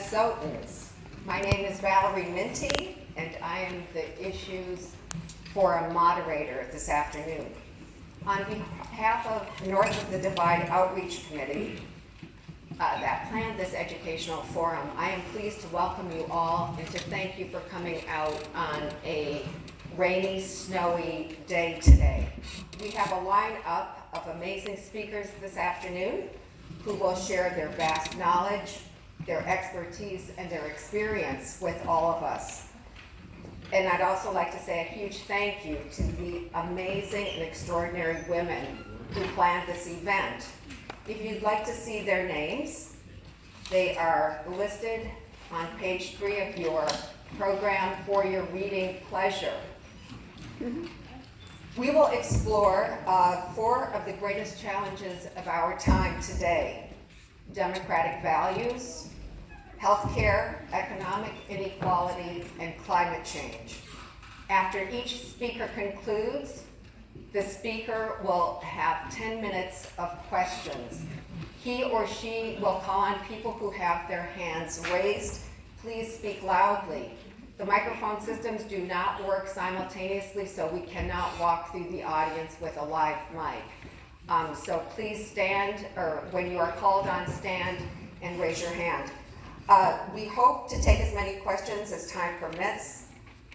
Minnesotans. My name is Valerie Minty, and I am the Issues Forum moderator this afternoon. On behalf of North of the Divide Outreach Committee that planned this educational forum, I am pleased to welcome you all and to thank you for coming out on a rainy, snowy day today. We have a lineup of amazing speakers this afternoon who will share their vast knowledge, their expertise, and their experience with all of us. And I'd also like to say a huge thank you to the amazing and extraordinary women who planned this event. If you'd like to see their names, they are listed on page 3 of your program for your reading pleasure. We will explore 4 of the greatest challenges of our time today: democratic values, healthcare, economic inequality, and climate change. After each speaker concludes, the speaker will have 10 minutes of questions. He or she will call on people who have their hands raised. Please speak loudly. The microphone systems do not work simultaneously, so we cannot walk through the audience with a live mic. So please stand, or when you are called on, stand and raise your hand. We hope to take as many questions as time permits.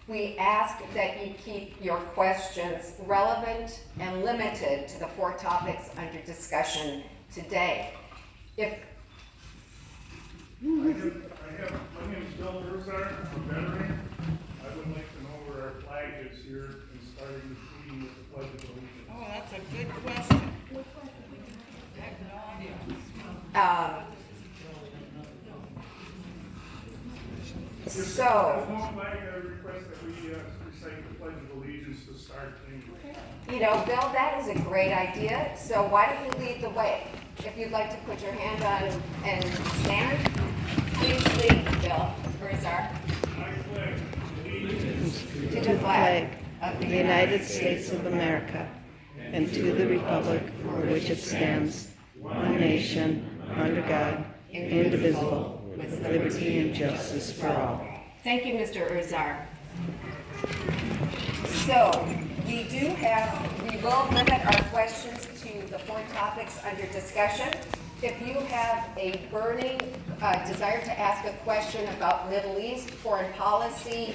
We ask that you keep your questions relevant and limited to the 4 topics under discussion today. My name is Bill Herzar. I'm a veteran. I would like to know where our flag is here and starting this meeting with the Pledge of Allegiance. Oh, that's a good question. I have no idea. So, There's no flag. I request that we recite the Pledge of Allegiance to start things. you know, Bill, that is a great idea. So why don't you lead the way? If you'd like to put your hand on and stand, please lead, Bill Herzar. I pledge allegiance To the flag of the United States of America and to the republic for which it stands, one nation, under God, indivisible, with liberty and justice for all. Thank you, Mr. Herzar. So, we will limit our questions to the 4 topics under discussion. If you have a burning desire to ask a question about Middle East, foreign policy,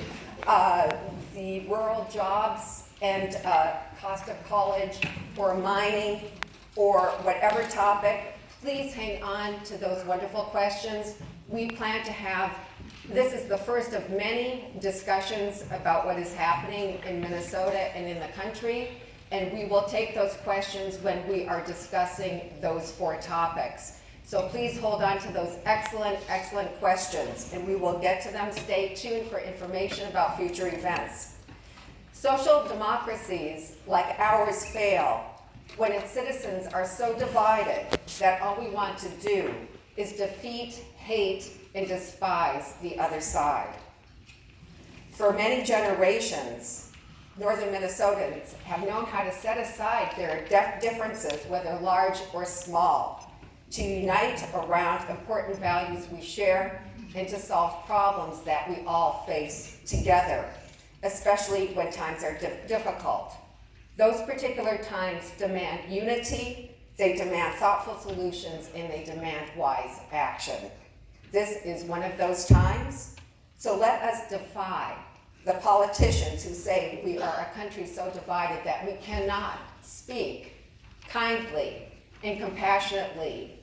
the rural jobs and cost of college, or mining, or whatever topic, please hang on to those wonderful questions. We plan to have, this is the first of many discussions about what is happening in Minnesota and in the country, and we will take those questions when we are discussing those 4 topics. So please hold on to those excellent, excellent questions, and we will get to them. Stay tuned for information about future events. Social democracies like ours fail when its citizens are so divided that all we want to do is defeat, hate, and despise the other side. For many generations, Northern Minnesotans have known how to set aside their differences, whether large or small, to unite around important values we share and to solve problems that we all face together, especially when times are difficult. Those particular times demand unity, they demand thoughtful solutions, and they demand wise action. This is one of those times, so let us defy the politicians who say we are a country so divided that we cannot speak kindly and compassionately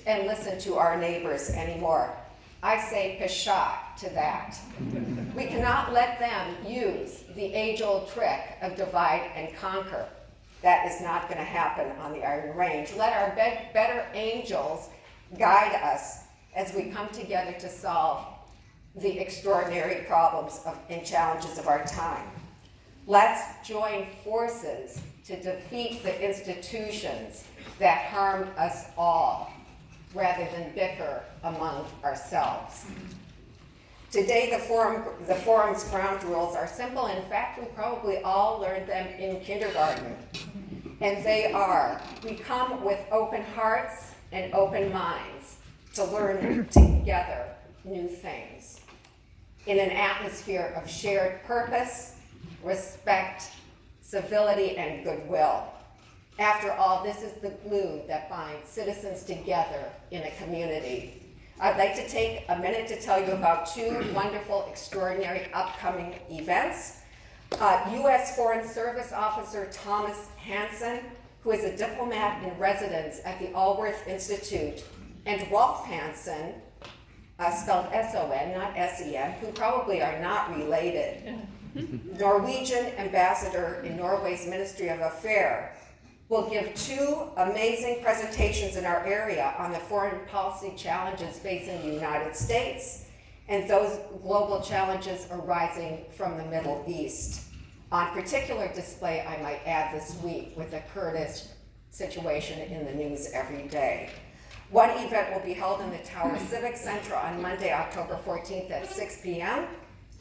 and listen to our neighbors anymore. I say pshaw to that. We cannot let them use the age-old trick of divide and conquer. That is not going to happen on the Iron Range. Let our better angels guide us as we come together to solve the extraordinary problems and challenges of our time. Let's join forces to defeat the institutions that harm us all, rather than bicker among ourselves. Today, the forum's ground rules are simple. In fact, we probably all learned them in kindergarten. And they are, we come with open hearts and open minds to learn together new things in an atmosphere of shared purpose, respect, civility, and goodwill. After all, this is the glue that binds citizens together in a community. I'd like to take a minute to tell you about two wonderful, extraordinary upcoming events. U.S. Foreign Service Officer Thomas Hansen, who is a diplomat in residence at the Allworth Institute, and Rolf Hansen, spelled S-O-N, not S-E-N, who probably are not related, Norwegian ambassador in Norway's Ministry of Affairs, will give two amazing presentations in our area on the foreign policy challenges facing the United States and those global challenges arising from the Middle East. On particular display, I might add, this week with the Kurdish situation in the news every day. One event will be held in the Tower Civic Center on Monday, October 14th at 6 p.m.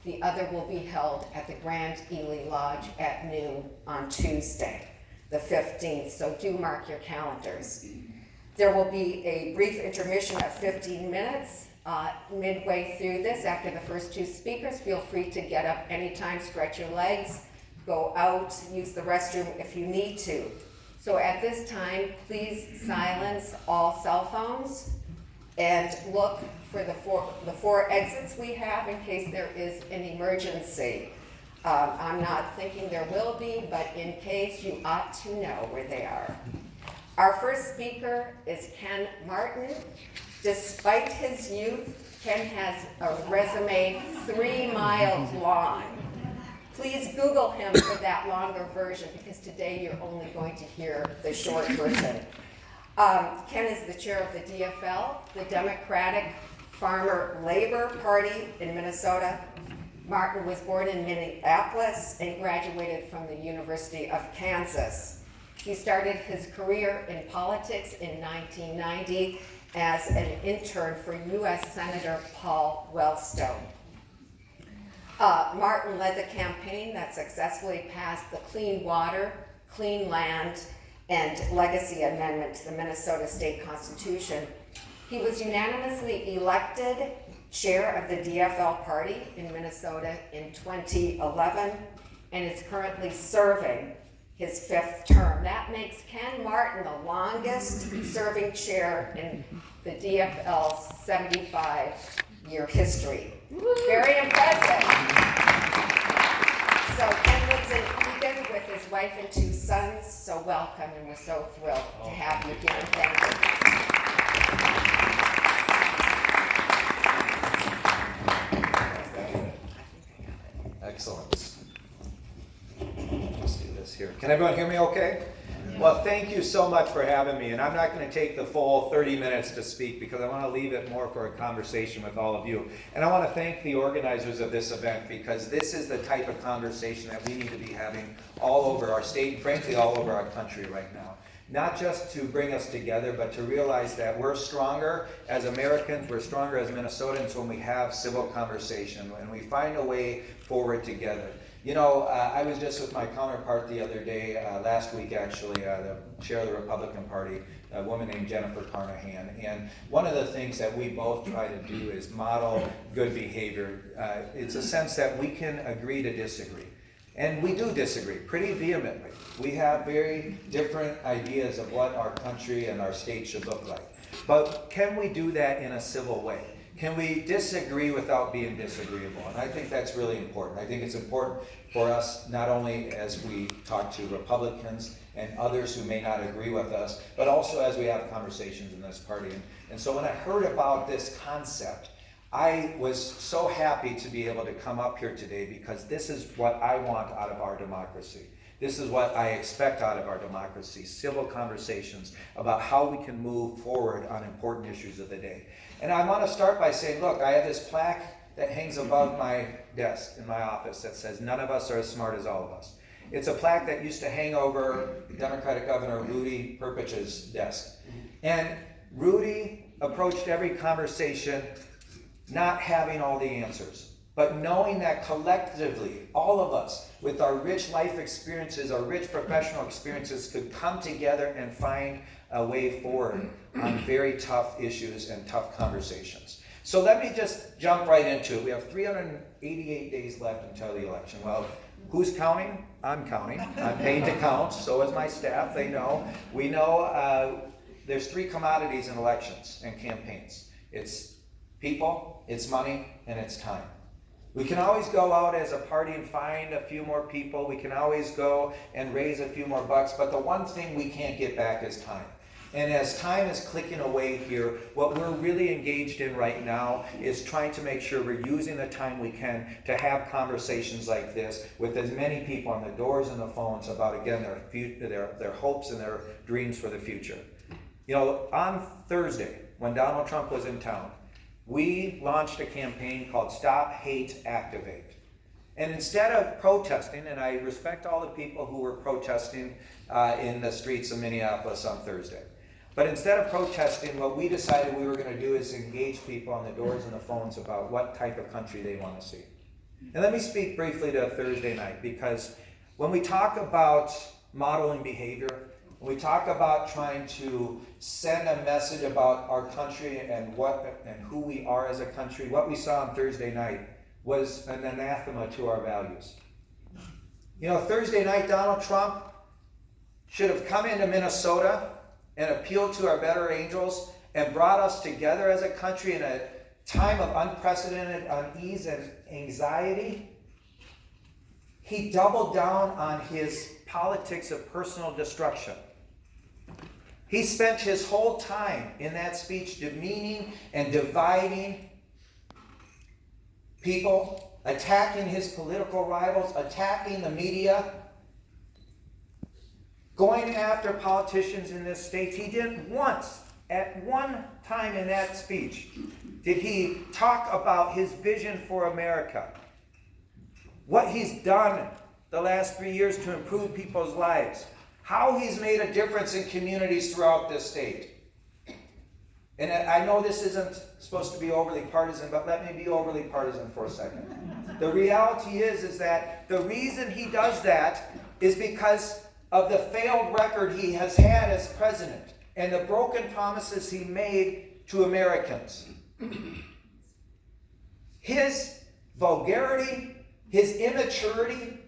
The other will be held at the Grand Ely Lodge at noon on Tuesday, the 15th, so do mark your calendars. There will be a brief intermission of 15 minutes. Midway through this, after the first two speakers, feel free to get up anytime, stretch your legs, go out, use the restroom if you need to. So at this time, please silence all cell phones and look for the four exits we have in case there is an emergency. I'm not thinking there will be, but in case, you ought to know where they are. Our first speaker is Ken Martin. Despite his youth, Ken has a resume 3 miles long. Please Google him for that longer version, because today you're only going to hear the short version. Ken is the chair of the DFL, the Democratic Farmer Labor Party in Minnesota. Martin was born in Minneapolis and graduated from the University of Kansas. He started his career in politics in 1990 as an intern for U.S. Senator Paul Wellstone. Martin led the campaign that successfully passed the Clean Water, Clean Land, and Legacy Amendment to the Minnesota State Constitution. He was unanimously elected chair of the DFL party in Minnesota in 2011 and is currently serving his 5th term. That makes Ken Martin the longest serving chair in the DFL's 75-year history. Very impressive. So Ken lives in Egan with his wife and 2 sons, so welcome, and we're so thrilled to have you here. Thank you. Excellent. Let's do this here. Can everyone hear me okay? Well, thank you so much for having me. And I'm not going to take the full 30 minutes to speak because I want to leave it more for a conversation with all of you. And I want to thank the organizers of this event because this is the type of conversation that we need to be having all over our state and frankly all over our country right now. Not just to bring us together, but to realize that we're stronger as Americans, we're stronger as Minnesotans when we have civil conversation, when we find a way forward together. You know, I was just with my counterpart the other day, last week actually, the chair of the Republican Party, a woman named Jennifer Carnahan. And one of the things that we both try to do is model good behavior. It's a sense that we can agree to disagree. And we do disagree pretty vehemently. We have very different ideas of what our country and our state should look like. But can we do that in a civil way? Can we disagree without being disagreeable? And I think that's really important. I think it's important for us not only as we talk to Republicans and others who may not agree with us, but also as we have conversations in this party. And so when I heard about this concept, I was so happy to be able to come up here today because this is what I want out of our democracy. This is what I expect out of our democracy, civil conversations about how we can move forward on important issues of the day. And I want to start by saying, look, I have this plaque that hangs above my desk in my office that says, none of us are as smart as all of us. It's a plaque that used to hang over Democratic Governor Rudy Perpich's desk. And Rudy approached every conversation not having all the answers, but knowing that collectively, all of us, with our rich life experiences, our rich professional experiences, could come together and find a way forward on very tough issues and tough conversations. So let me just jump right into it. We have 388 days left until the election. Well, who's counting? I'm counting. I'm paid to count. So is my staff. They know. We know there's three commodities in elections and campaigns. It's people, it's money, and it's time. We can always go out as a party and find a few more people. We can always go and raise a few more bucks. But the one thing we can't get back is time. And as time is clicking away here, what we're really engaged in right now is trying to make sure we're using the time we can to have conversations like this with as many people on the doors and the phones about, again, their hopes and their dreams for the future. You know, on Thursday, when Donald Trump was in town, we launched a campaign called Stop Hate Activate. And instead of protesting, and I respect all the people who were protesting in the streets of Minneapolis on Thursday, but instead of protesting, what we decided we were going to do is engage people on the doors and the phones about what type of country they want to see. And let me speak briefly to Thursday night, because when we talk about modeling behavior, when we talk about trying to send a message about our country and who we are as a country, what we saw on Thursday night was an anathema to our values. You know, Thursday night, Donald Trump should have come into Minnesota and appealed to our better angels and brought us together as a country in a time of unprecedented unease and anxiety. He doubled down on his politics of personal destruction. He spent his whole time in that speech demeaning and dividing people, attacking his political rivals, attacking the media, going after politicians in this state. He didn't once, at one time in that speech, did he talk about his vision for America, what he's done the last 3 years to improve people's lives, how he's made a difference in communities throughout this state. And I know this isn't supposed to be overly partisan, but let me be overly partisan for a second. The reality is that the reason he does that is because of the failed record he has had as president and the broken promises he made to Americans. His vulgarity, his immaturity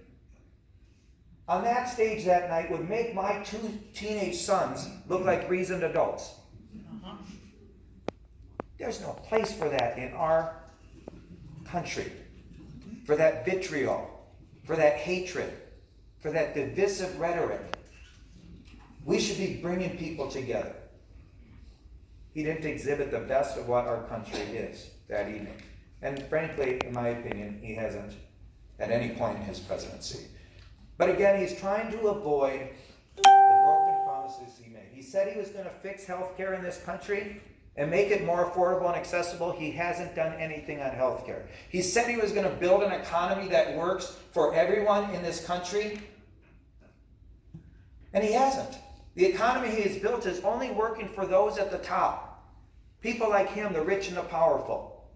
on that stage that night would make my 2 teenage sons look like reasoned adults. There's no place for that in our country, for that vitriol, for that hatred, for that divisive rhetoric. We should be bringing people together. He didn't exhibit the best of what our country is that evening. And frankly, in my opinion, he hasn't at any point in his presidency. But again, he's trying to avoid the broken promises he made. He said he was going to fix health care in this country and make it more affordable and accessible. He hasn't done anything on health care. He said he was going to build an economy that works for everyone in this country, and he hasn't. The economy he has built is only working for those at the top. People like him, the rich and the powerful.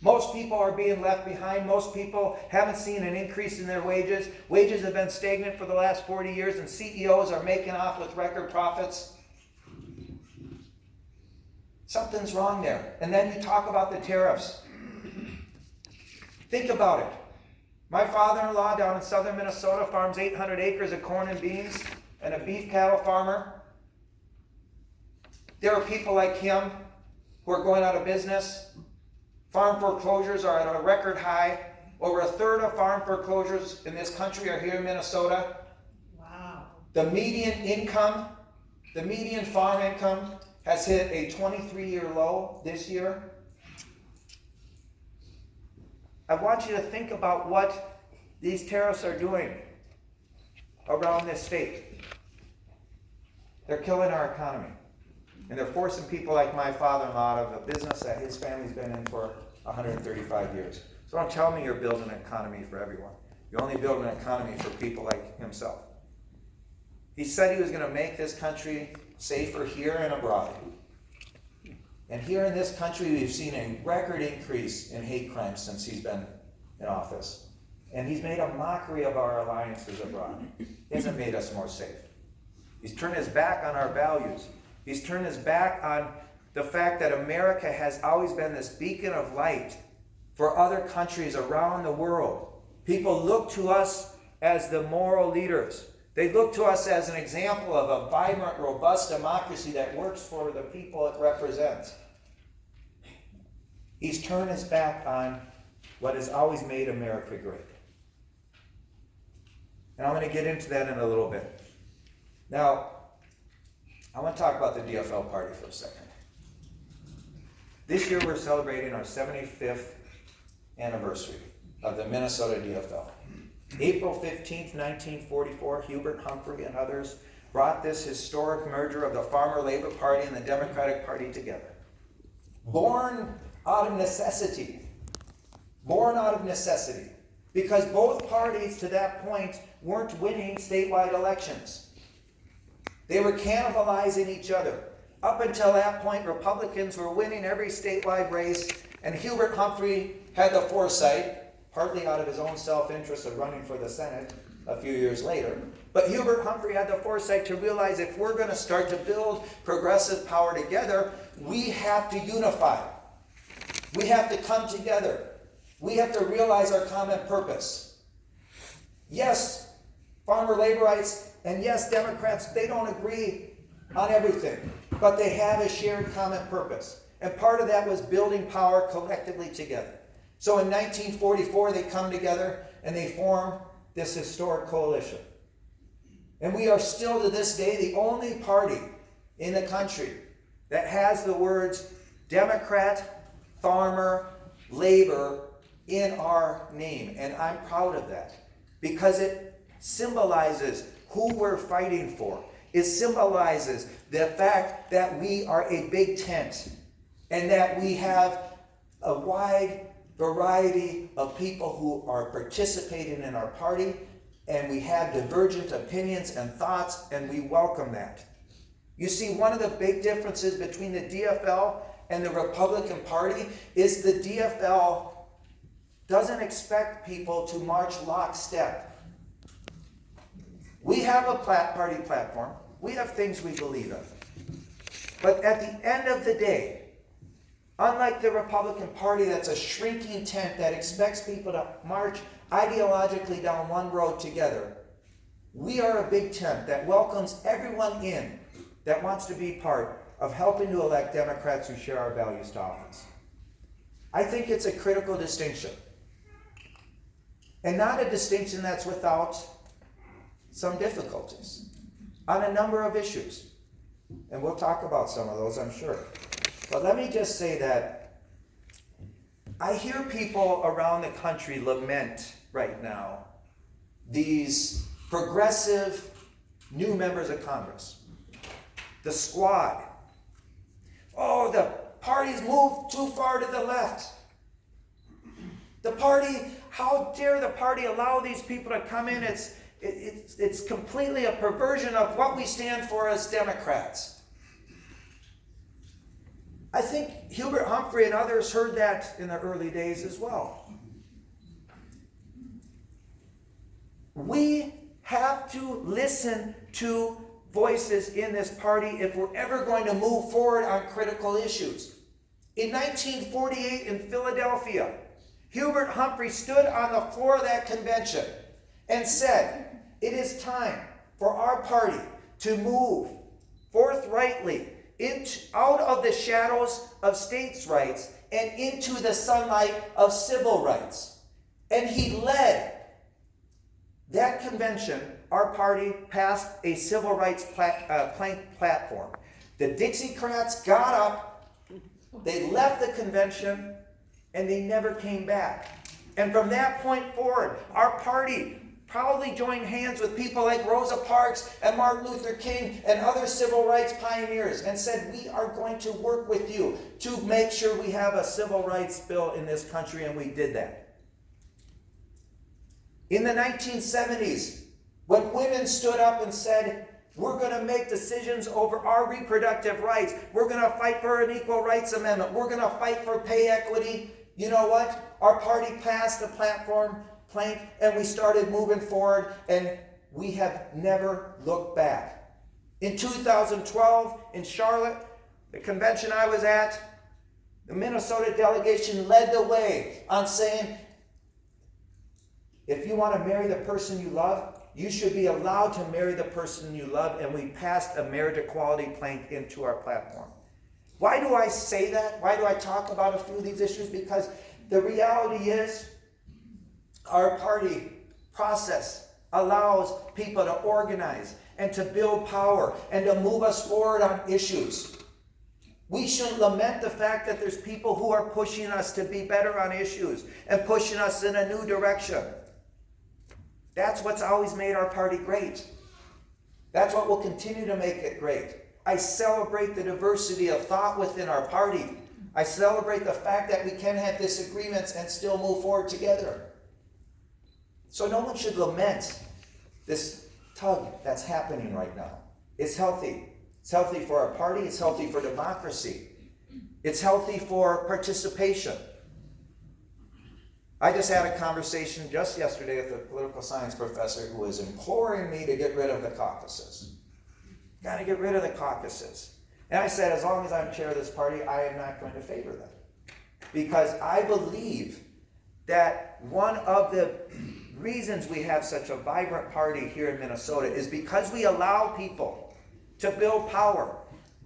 Most people are being left behind. Most people haven't seen an increase in their wages. Wages have been stagnant for the last 40 years, and CEOs are making off with record profits. Something's wrong there. And then you talk about the tariffs. Think about it. My father-in-law down in southern Minnesota farms 800 acres of corn and beans, and a beef cattle farmer. There are people like him who are going out of business. Farm foreclosures are at a record high. Over a third of farm foreclosures in this country are here in Minnesota. Wow. The median income, the median farm income has hit a 23-year low this year. I want you to think about what these tariffs are doing around this state. They're killing our economy. And they're forcing people like my father-in-law out of a business that his family's been in for 135 years. So don't tell me you're building an economy for everyone. You're only building an economy for people like himself. He said he was going to make this country safer here and abroad. And here in this country, we've seen a record increase in hate crimes since he's been in office. And he's made a mockery of our alliances abroad. He hasn't made us more safe. He's turned his back on our values. He's turned his back on the fact that America has always been this beacon of light for other countries around the world. People look to us as the moral leaders. They look to us as an example of a vibrant, robust democracy that works for the people it represents. He's turned his back on what has always made America great. And I'm going to get into that in a little bit. Now, I want to talk about the DFL party for a second. This year we're celebrating our 75th anniversary of the Minnesota DFL. April 15th, 1944, Hubert Humphrey and others brought this historic merger of the Farmer Labor Party and the Democratic Party together. Born out of necessity. Because both parties to that point weren't winning statewide elections. They were cannibalizing each other. Up until that point, Republicans were winning every statewide race, and Hubert Humphrey had the foresight, partly out of his own self-interest of running for the Senate a few years later, but Hubert Humphrey had the foresight to realize if we're going to start to build progressive power together, we have to unify. We have to come together. We have to realize our common purpose. Yes, farmer laborites, and yes, Democrats, they don't agree on everything, but they have a shared common purpose. And part of that was building power collectively together. So in 1944, they come together and they form this historic coalition. And we are still to this day the only party in the country that has the words Democrat, Farmer, Labor in our name. And I'm proud of that because it symbolizes who we're fighting for. It symbolizes the fact that we are a big tent and that we have a wide variety of people who are participating in our party, and we have divergent opinions and thoughts, and we welcome that. You see, one of the big differences between the DFL and the Republican Party is the DFL doesn't expect people to march lockstep. We have a party platform. We have things we believe in. But at the end of the day, unlike the Republican Party that's a shrinking tent that expects people to march ideologically down one road together, we are a big tent that welcomes everyone in that wants to be part of helping to elect Democrats who share our values to office. I think it's a critical distinction. And not a distinction that's without some difficulties on a number of issues. And we'll talk about some of those, I'm sure. But let me just say that I hear people around the country lament right now these progressive new members of Congress. The squad. Oh, the party's moved too far to the left. The party, how dare the party allow these people to come in? It's completely a perversion of what we stand for as Democrats. I think Hubert Humphrey and others heard that in the early days as well. We have to listen to voices in this party if we're ever going to move forward on critical issues. In 1948 in Philadelphia, Hubert Humphrey stood on the floor of that convention and said, "It is time for our party to move forthrightly out of the shadows of states' rights and into the sunlight of civil rights." And he led that convention. Our party passed a civil rights platform. The Dixiecrats got up, they left the convention, and they never came back. And from that point forward, our party proudly joined hands with people like Rosa Parks and Martin Luther King and other civil rights pioneers and said, we are going to work with you to make sure we have a civil rights bill in this country, and we did that. In the 1970s, when women stood up and said, we're going to make decisions over our reproductive rights, we're going to fight for an equal rights amendment, we're going to fight for pay equity, you know what? Our party passed the platform plank, and we started moving forward, and we have never looked back. In 2012, in Charlotte, The convention I was at, the Minnesota delegation led the way on saying, if you want to marry the person you love, you should be allowed to marry the person you love, and we passed a marriage equality plank into our platform. Why do I say that? Why do I talk about a few of these issues? Because the reality is our party process allows people to organize and to build power and to move us forward on issues. We shouldn't lament the fact that there's people who are pushing us to be better on issues and pushing us in a new direction. That's what's always made our party great. That's what will continue to make it great. I celebrate the diversity of thought within our party. I celebrate the fact that we can have disagreements and still move forward together. So no one should lament this tug that's happening right now. It's healthy. It's healthy for our party. It's healthy for democracy. It's healthy for participation. I just had a conversation just yesterday with a political science professor who was imploring me to get rid of the caucuses. Got to get rid of the caucuses. And I said, as long as I'm chair of this party, I am not going to favor them. Because I believe that one of the reasons we have such a vibrant party here in Minnesota is because we allow people to build power.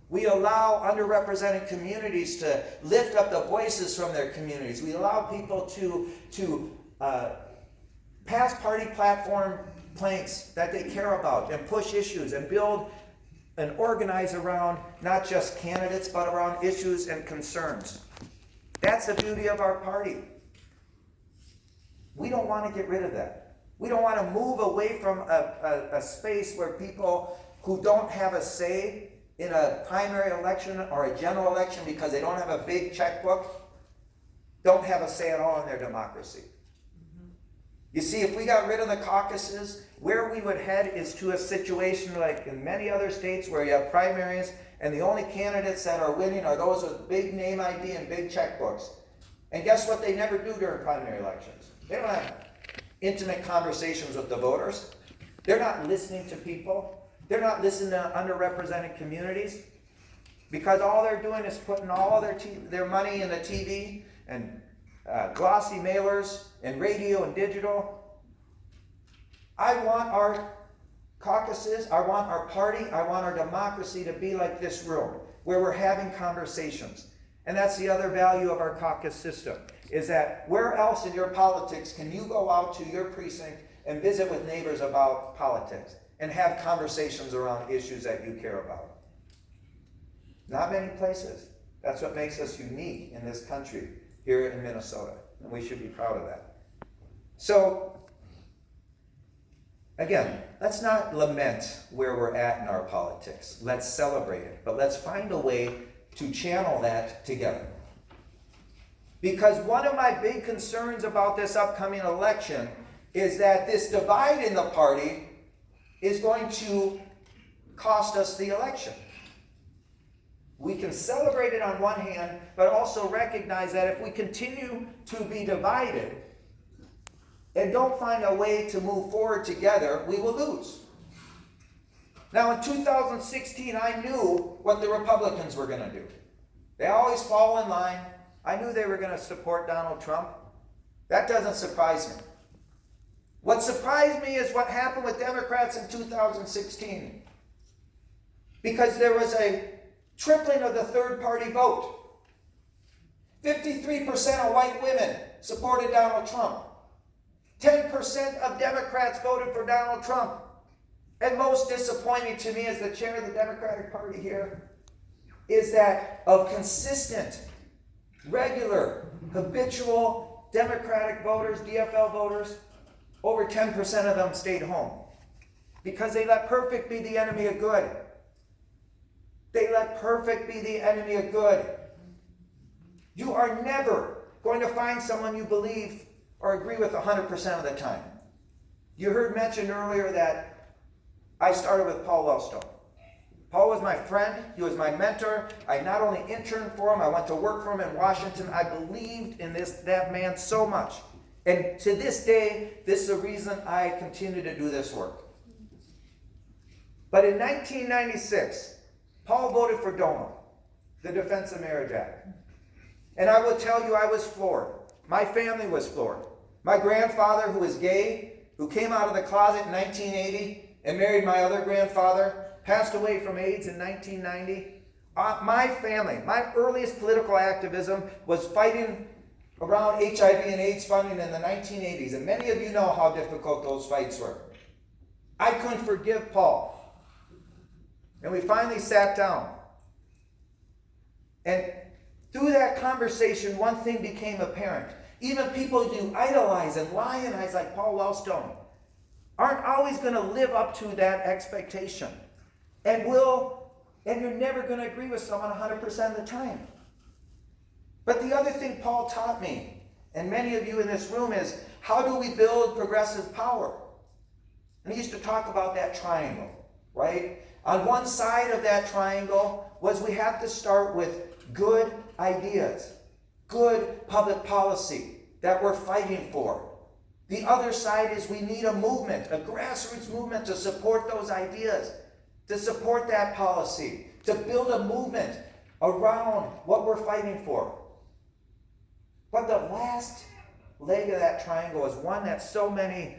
We allow underrepresented communities to lift up the voices from their communities. We allow people to pass party platform planks that they care about and push issues and build and organize around not just candidates but around issues and concerns. That's the beauty of our party. We don't want to get rid of that. We don't want to move away from a space where people who don't have a say in a primary election or a general election because they don't have a big checkbook, don't have a say at all in their democracy. You see, if we got rid of the caucuses, where we would head is to a situation like in many other states where you have primaries and the only candidates that are winning are those with big name ID and big checkbooks. And guess what they never do during primary elections? They don't have intimate conversations with the voters. They're not listening to people. They're not listening to underrepresented communities because all they're doing is putting all their money in the TV and glossy mailers and radio and digital. I want our caucuses, I want our party, I want our democracy to be like this room where we're having conversations. And that's the other value of our caucus system, is that where else in your politics can you go out to your precinct and visit with neighbors about politics and have conversations around issues that you care about? Not many places. That's what makes us unique in this country here in Minnesota, and we should be proud of that. So, again, let's not lament where we're at in our politics. Let's celebrate it, but let's find a way to channel that together. Because one of my big concerns about this upcoming election is that this divide in the party is going to cost us the election. We can celebrate it on one hand, but also recognize that if we continue to be divided and don't find a way to move forward together, we will lose. Now in 2016, I knew what the Republicans were going to do. They always fall in line. I knew they were going to support Donald Trump. That doesn't surprise me. What surprised me is what happened with Democrats in 2016. Because there was a tripling of the third party vote. 53% of white women supported Donald Trump. 10% of Democrats voted for Donald Trump. And most disappointing to me as the chair of the Democratic Party here is that of consistent, regular, habitual Democratic voters, DFL voters, over 10% of them stayed home. Because they let perfect be the enemy of good. They let perfect be the enemy of good. You are never going to find someone you believe or agree with 100% of the time. You heard mentioned earlier that I started with Paul Wellstone. Paul was my friend. He was my mentor. I not only interned for him, I went to work for him in Washington. I believed in that man so much. And to this day, this is the reason I continue to do this work. But in 1996, Paul voted for DOMA. the Defense of Marriage Act. And I will tell you, I was floored. My family was floored. My grandfather, who is gay, who came out of the closet in 1980 and married my other grandfather, passed away from AIDS in 1990. My family, my earliest political activism was fighting around HIV and AIDS funding in the 1980s. And many of you know how difficult those fights were. I couldn't forgive Paul. And we finally sat down. And through that conversation, one thing became apparent. Even people you idolize and lionize like Paul Wellstone aren't always going to live up to that expectation. And you're never going to agree with someone 100% of the time. But the other thing Paul taught me, and many of you in this room, is how do we build progressive power? And he used to talk about that triangle, right? On one side of that triangle was we have to start with good ideas, good public policy that we're fighting for. The other side is we need a movement, a grassroots movement to support those ideas, to support that policy, to build a movement around what we're fighting for. But the last leg of that triangle is one that so many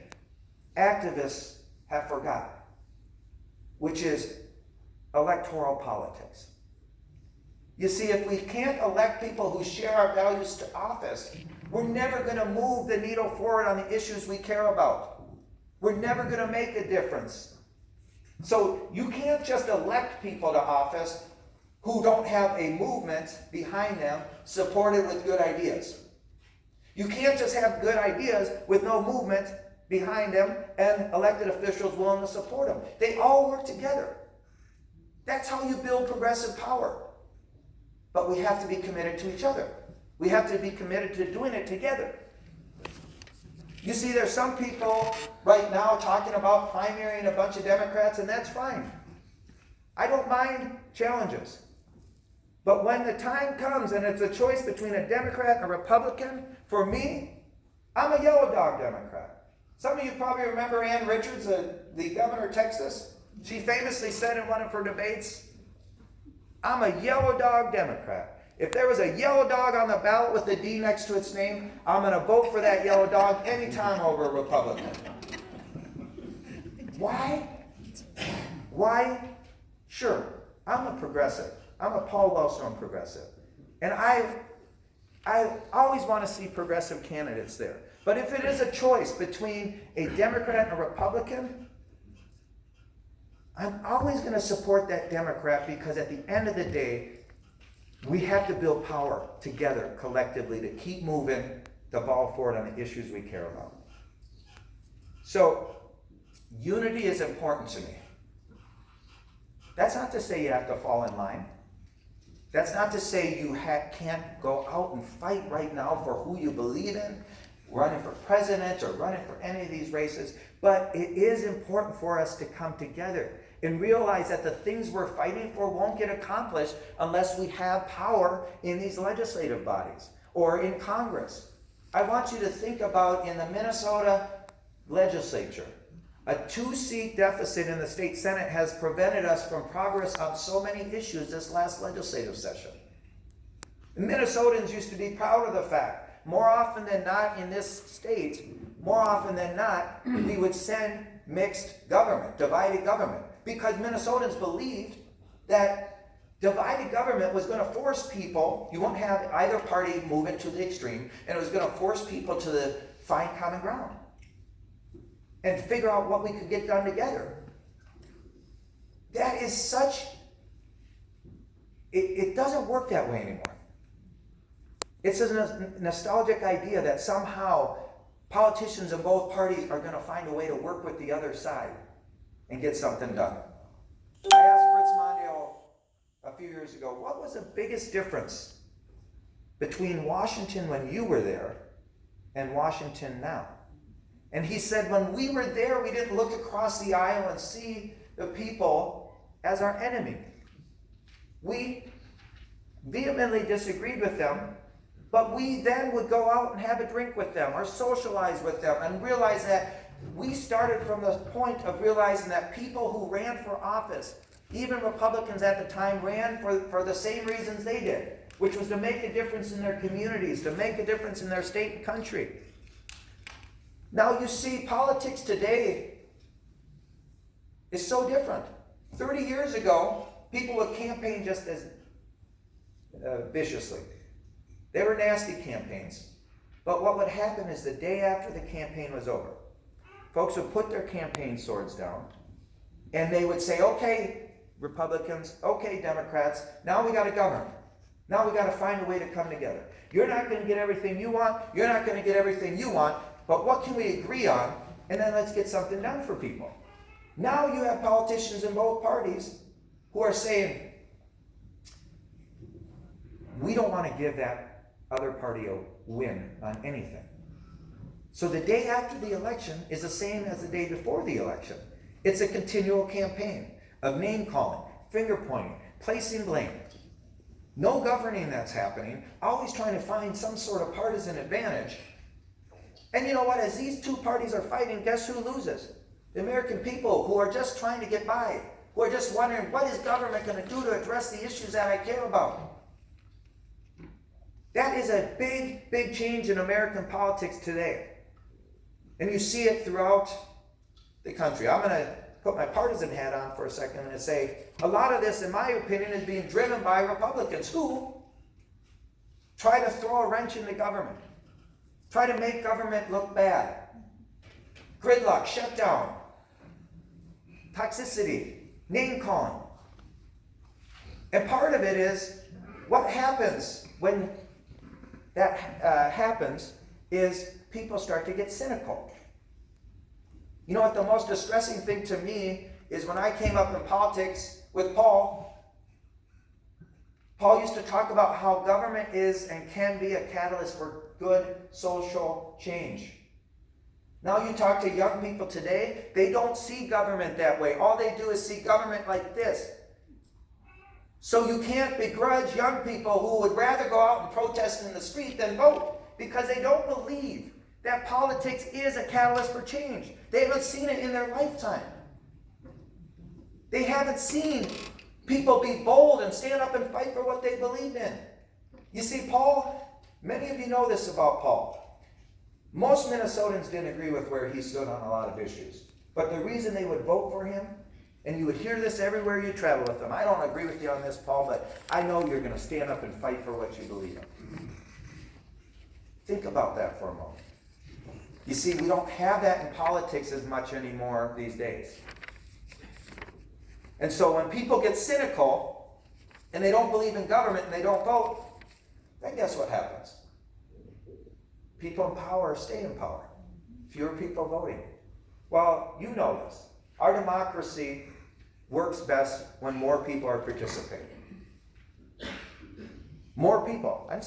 activists have forgotten, which is electoral politics. You see, if we can't elect people who share our values to office, we're never going to move the needle forward on the issues we care about. We're never going to make a difference. So you can't just elect people to office who don't have a movement behind them supported with good ideas. You can't just have good ideas with no movement behind them and elected officials willing to support them. They all work together. That's how you build progressive power. But we have to be committed to each other. We have to be committed to doing it together. You see, there's some people right now talking about primarying a bunch of Democrats, and that's fine. I don't mind challenges. But when the time comes and it's a choice between a Democrat and a Republican, for me, I'm a yellow dog Democrat. Some of you probably remember Ann Richards, the governor of Texas. She famously said in one of her debates, I'm a yellow dog Democrat. If there was a yellow dog on the ballot with a D next to its name, I'm going to vote for that yellow dog anytime over a Republican. Why? Why? Sure, I'm a progressive. I'm a Paul Wellstone progressive. And I always want to see progressive candidates there. But if it is a choice between a Democrat and a Republican, I'm always going to support that Democrat, because at the end of the day, we have to build power together collectively to keep moving the ball forward on the issues we care about. So, unity is important to me. That's not to say you have to fall in line. That's not to say you can't go out and fight right now for who you believe in, running for president or running for any of these races. But it is important for us to come together and realize that the things we're fighting for won't get accomplished unless we have power in these legislative bodies or in Congress. I want you to think about in the Minnesota legislature, a 2-seat deficit in the state Senate has prevented us from progress on so many issues this last legislative session. Minnesotans used to be proud of the fact, more often than not in this state, more often than not, we would send mixed government, divided government, because Minnesotans believed that divided government was going to force people, you won't have either party move it to the extreme, and it was going to force people to find common ground and figure out what we could get done together. That is such, it doesn't work that way anymore. It's a nostalgic idea that somehow politicians in both parties are going to find a way to work with the other side and get something done. I asked Fritz Mondale a few years ago, what was the biggest difference between Washington when you were there and Washington now? And he said, when we were there, we didn't look across the aisle and see the people as our enemy. We vehemently disagreed with them, but we then would go out and have a drink with them or socialize with them and realize that we started from the point of realizing that people who ran for office Even Republicans at the time ran for the same reasons they did, which was to make a difference in their communities, to make a difference in their state and country. Now you see politics today is so different. 30 years ago, people would campaign just as viciously. They were nasty campaigns. But what would happen is the day after the campaign was over, folks would put their campaign swords down and they would say, okay, Republicans, okay, Democrats, now we got to govern. Now we got to find a way to come together. You're not going to get everything you want. You're not going to get everything you want. But what can we agree on? And then let's get something done for people. Now you have politicians in both parties who are saying, we don't want to give that other party a win on anything. So the day after the election is the same as the day before the election. It's a continual campaign of name calling, finger pointing, placing blame. No governing that's happening, always trying to find some sort of partisan advantage. And you know what? As these two parties are fighting, guess who loses? The American people, who are just trying to get by, who are just wondering, what is government going to do to address the issues that I care about? That is a big, big change in American politics today. And you see it throughout the country. I'm going to put my partisan hat on for a second and say, a lot of this, in my opinion, is being driven by Republicans who try to throw a wrench in the government, try to make government look bad. Gridlock, shutdown, toxicity, name calling. And part of it is, what happens when that happens is people start to get cynical. You know what the most distressing thing to me is when I came up in politics with Paul. Paul used to talk about how government is and can be a catalyst for good social change. Now you talk to young people today, they don't see government that way. All they do is see government like this. So you can't begrudge young people who would rather go out and protest in the street than vote, because they don't believe that politics is a catalyst for change. They haven't seen it in their lifetime. They haven't seen people be bold and stand up and fight for what they believe in. You see, Paul, many of you know this about Paul. Most Minnesotans didn't agree with where he stood on a lot of issues. But the reason they would vote for him, and you would hear this everywhere you travel with them, I don't agree with you on this, Paul, but I know you're going to stand up and fight for what you believe in. Think about that for a moment. You see, we don't have that in politics as much anymore these days. And so when people get cynical and they don't believe in government and they don't vote, then guess what happens? People in power stay in power. Fewer people voting. Well, you know this. Our democracy works best when more people are participating. More people. I'm